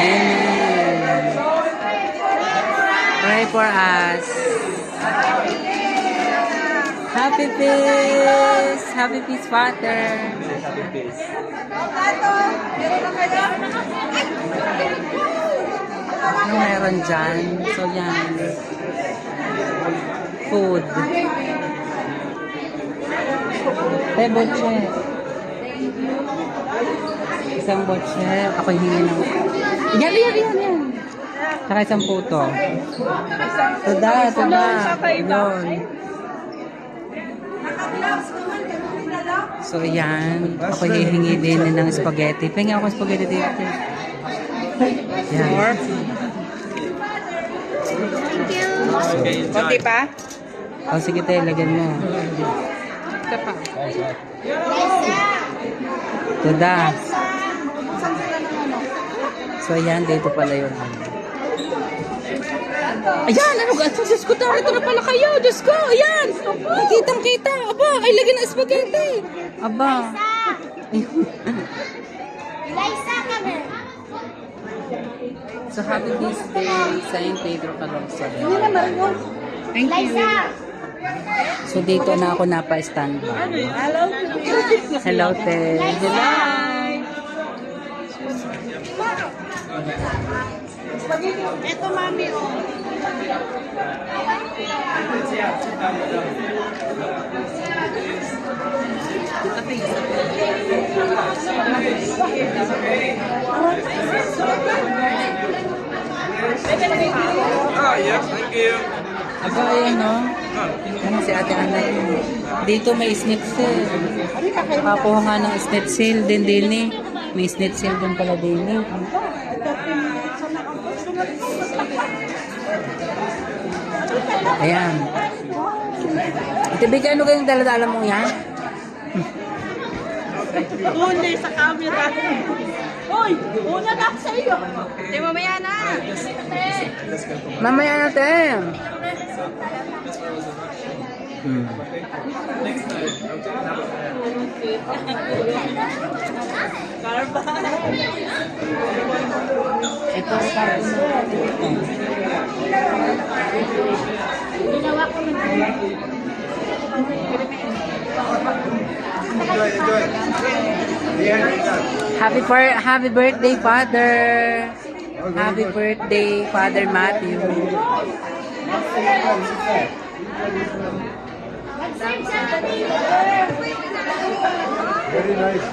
Amen. Pray for us. Happy peace. Happy peace, Father. Ano meron dyan? So, yan. Food. Botche. Isang botche. Ako hingi ng... Yan. Saka isang puto. Tada. Yun. So, yan. Ako hihingi din ng spaghetti. Pengi ako spaghetti dito. Yan. Konti pa? O, sige tayo, lagyan mo. Ito pa. Tada. So, yan. Dito pala yun. Ayan! Ano ga? Diyos ko, ito na pala kayo! Diyos ko! Ayan! Kitang-kita! Aba! Ay, lagyan ng spaghetti! Aba! Liza kami. So, happy this day, Saint Pedro Calungsod. Thank you. So, dito na ako napa-standby. Hello, te. Hello. Ito, mami, oh. Yes, thank you. Aba, ayan, no? Ano si Ate Ana yun? Dito may schnitzel. Pakuha nga ng schnitzel din eh. May schnitzel din pala din eh. Ayan. Ate Bika, ano kayong dala-dala mo yan? Hindi sa camera. Hoy, una na ako sa iyo. Hindi, mamaya na. Mamaya natin. Karba. Ito, tapos Ginawa ko ng Happy birthday, Father. Happy birthday, Father Matthew. Mag-serve sa atin. Very nice.